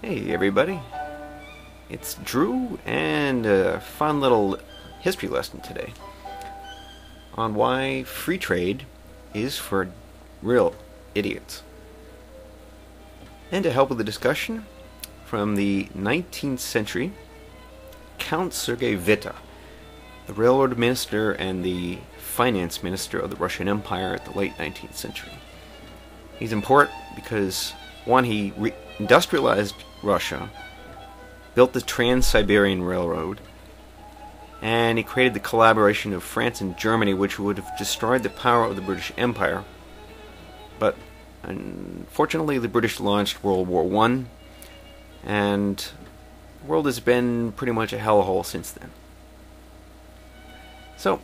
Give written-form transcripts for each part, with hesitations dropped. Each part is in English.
Hey everybody, it's Drew and a fun little history lesson today on why free trade is for real idiots. And to help with the discussion, from the 19th century, Count Sergei Witte, the railroad minister and the finance minister of the Russian Empire at the late 19th century. He's important because, one, he industrialized Russia, built the Trans-Siberian Railroad, and he created the collaboration of France and Germany, which would have destroyed the power of the British Empire. But unfortunately, the British launched World War I, and the world has been pretty much a hellhole since then. So,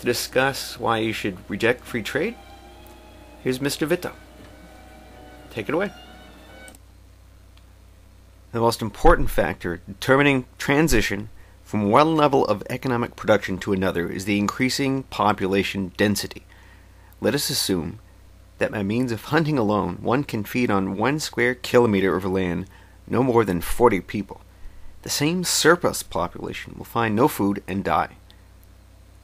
to discuss why you should reject free trade, here's Mr. Witte. Take it away. The most important factor determining transition from one level of economic production to another is the increasing population density. Let us assume that by means of hunting alone, one can feed on 1 square kilometer of land no more than 40 people. The same surplus population will find no food and die.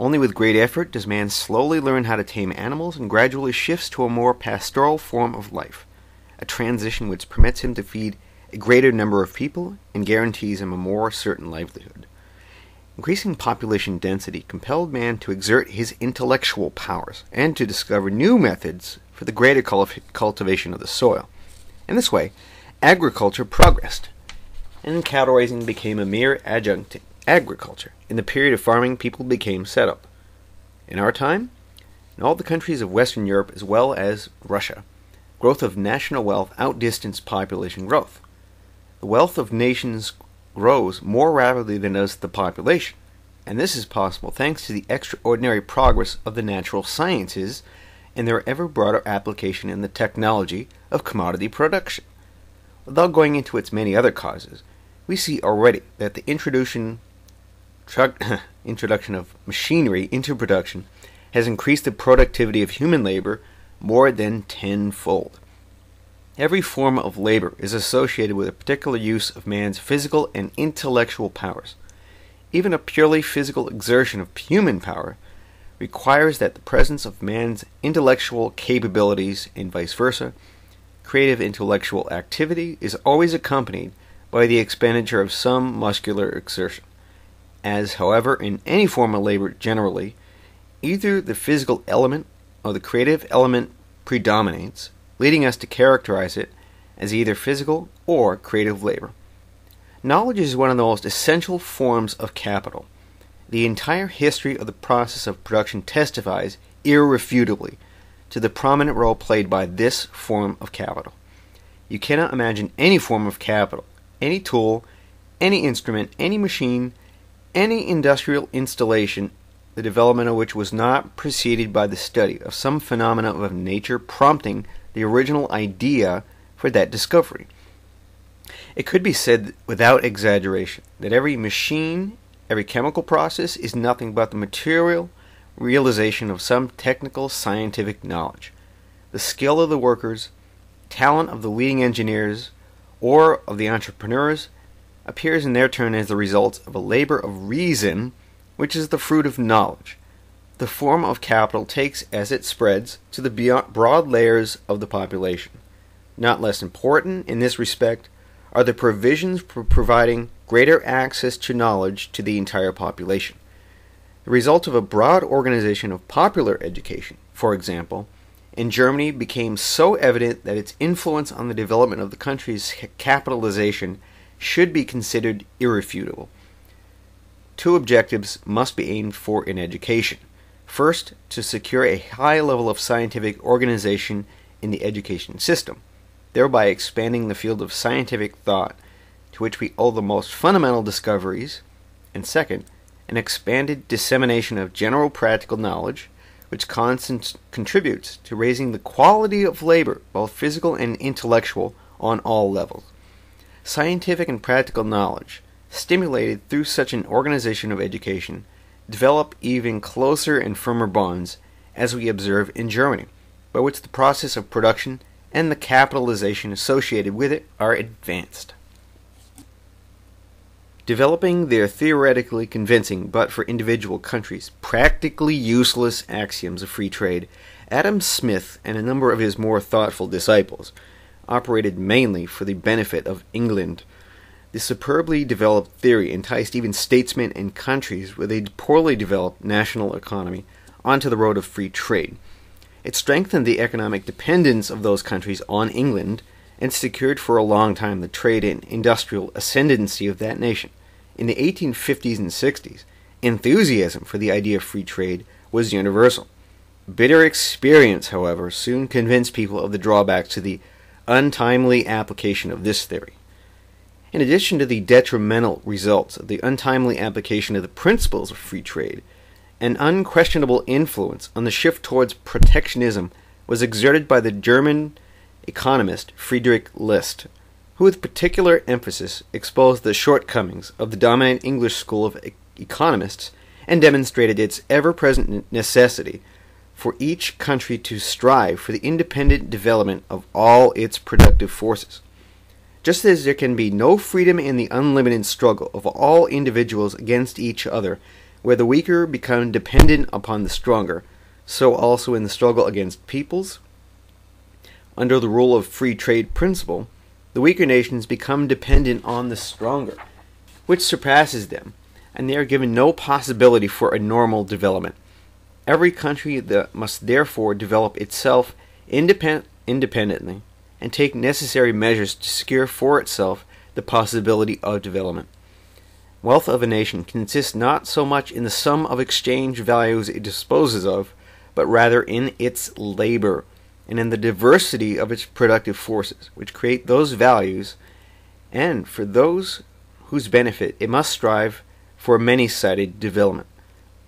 Only with great effort does man slowly learn how to tame animals and gradually shifts to a more pastoral form of life, a transition which permits him to feed a greater number of people and guarantees him a more certain livelihood. Increasing population density compelled man to exert his intellectual powers and to discover new methods for the greater cultivation of the soil. In this way, agriculture progressed, and cattle raising became a mere adjunct to agriculture. In the period of farming, people became settled. In our time, in all the countries of Western Europe as well as Russia, growth of national wealth outdistanced population growth. The wealth of nations grows more rapidly than does the population, and this is possible thanks to the extraordinary progress of the natural sciences and their ever broader application in the technology of commodity production. Without going into its many other causes, we see already that the introduction of machinery into production has increased the productivity of human labor more than tenfold. Every form of labor is associated with a particular use of man's physical and intellectual powers. Even a purely physical exertion of human power requires that the presence of man's intellectual capabilities and vice versa. Creative intellectual activity is always accompanied by the expenditure of some muscular exertion. As, however, in any form of labor generally, either the physical element or the creative element predominates, leading us to characterize it as either physical or creative labor. Knowledge is one of the most essential forms of capital. The entire history of the process of production testifies irrefutably to the prominent role played by this form of capital. You cannot imagine any form of capital, any tool, any instrument, any machine, any industrial installation, the development of which was not preceded by the study of some phenomena of nature prompting the original idea for that discovery. It could be said without exaggeration that every machine, every chemical process is nothing but the material realization of some technical scientific knowledge. The skill of the workers, talent of the leading engineers, or of the entrepreneurs appears in their turn as the result of a labor of reason, which is the fruit of knowledge. The form of capital takes as it spreads to the broad layers of the population. Not less important in this respect are the provisions for providing greater access to knowledge to the entire population. The result of a broad organization of popular education, for example, in Germany became so evident that its influence on the development of the country's capitalization should be considered irrefutable. Two objectives must be aimed for in education. First, to secure a high level of scientific organization in the education system, thereby expanding the field of scientific thought to which we owe the most fundamental discoveries, and second, an expanded dissemination of general practical knowledge, which contributes to raising the quality of labor, both physical and intellectual, on all levels. Scientific and practical knowledge, stimulated through such an organization of education, develop even closer and firmer bonds, as we observe in Germany, by which the process of production and the capitalization associated with it are advanced. developing their theoretically convincing, but for individual countries, practically useless axioms of free trade, Adam Smith and a number of his more thoughtful disciples operated mainly for the benefit of England. This superbly developed theory enticed even statesmen and countries with a poorly developed national economy onto the road of free trade. It strengthened the economic dependence of those countries on England and secured for a long time the trade and industrial ascendancy of that nation. In the 1850s and 60s, enthusiasm for the idea of free trade was universal. Bitter experience, however, soon convinced people of the drawbacks to the untimely application of this theory. In addition to the detrimental results of the untimely application of the principles of free trade, an unquestionable influence on the shift towards protectionism was exerted by the German economist Friedrich, who with particular emphasis exposed the shortcomings of the dominant English school of economists and demonstrated its ever-present necessity for each country to strive for the independent development of all its productive forces. Just as there can be no freedom in the unlimited struggle of all individuals against each other, where the weaker become dependent upon the stronger, so also in the struggle against peoples. Under the rule of free trade principle, the weaker nations become dependent on the stronger, which surpasses them, and they are given no possibility for a normal development. Every country must therefore develop itself independently and take necessary measures to secure for itself the possibility of development. Wealth of a nation consists not so much in the sum of exchange values it disposes of, but rather in its labor, and in the diversity of its productive forces, which create those values, and for those whose benefit it must strive for a many-sided development.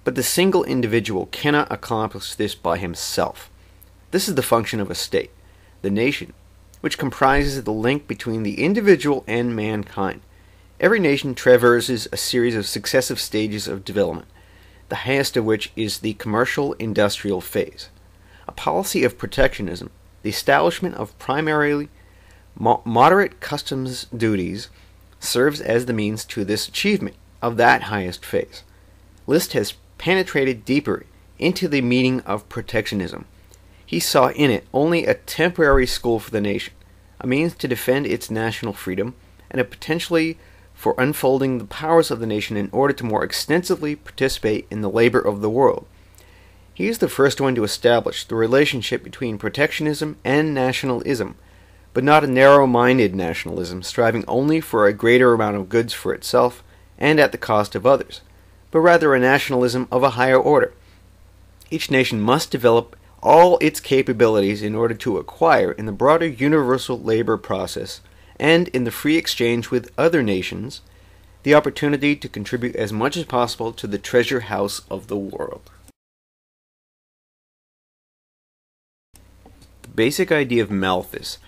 But the single individual cannot accomplish this by himself. This is the function of a state, the nation, which comprises the link between the individual and mankind. Every nation traverses a series of successive stages of development, the highest of which is the commercial industrial phase. A policy of protectionism, the establishment of primarily moderate customs duties, serves as the means to this achievement of that highest phase. List has penetrated deeper into the meaning of protectionism. He saw in it only a temporary school for the nation, a means to defend its national freedom, and a potentially for unfolding the powers of the nation in order to more extensively participate in the labor of the world. He is the first one to establish the relationship between protectionism and nationalism, but not a narrow-minded nationalism striving only for a greater amount of goods for itself and at the cost of others, but rather a nationalism of a higher order. Each nation must develop all its capabilities in order to acquire in the broader universal labor process and in the free exchange with other nations the opportunity to contribute as much as possible to the treasure house of the world. The basic idea of Malthus,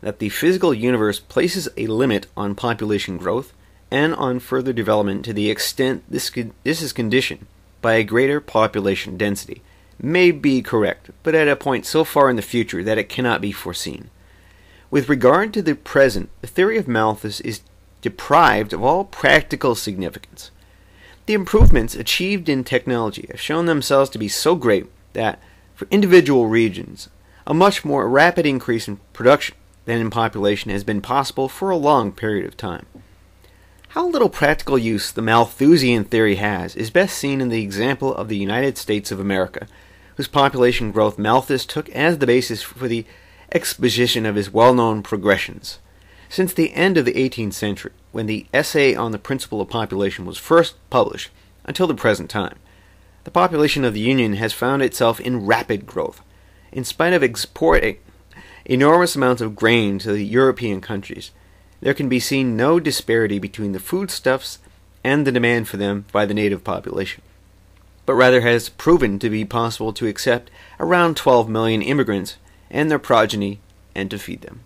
that the physical universe places a limit on population growth and on further development to the extent this is conditioned by a greater population density, may be correct, but at a point so far in the future that it cannot be foreseen. With regard to the present, the theory of Malthus is deprived of all practical significance. The improvements achieved in technology have shown themselves to be so great that, for individual regions, a much more rapid increase in production than in population has been possible for a long period of time. How little practical use the Malthusian theory has is best seen in the example of the United States of America, whose population growth Malthus took as the basis for the exposition of his well-known progressions. Since the end of the 18th century, when the essay on the principle of population was first published, until the present time, the population of the Union has found itself in rapid growth. In spite of exporting enormous amounts of grain to the European countries, there can be seen no disparity between the foodstuffs and the demand for them by the native population, but rather has proven to be possible to accept around 12 million immigrants and their progeny and to feed them.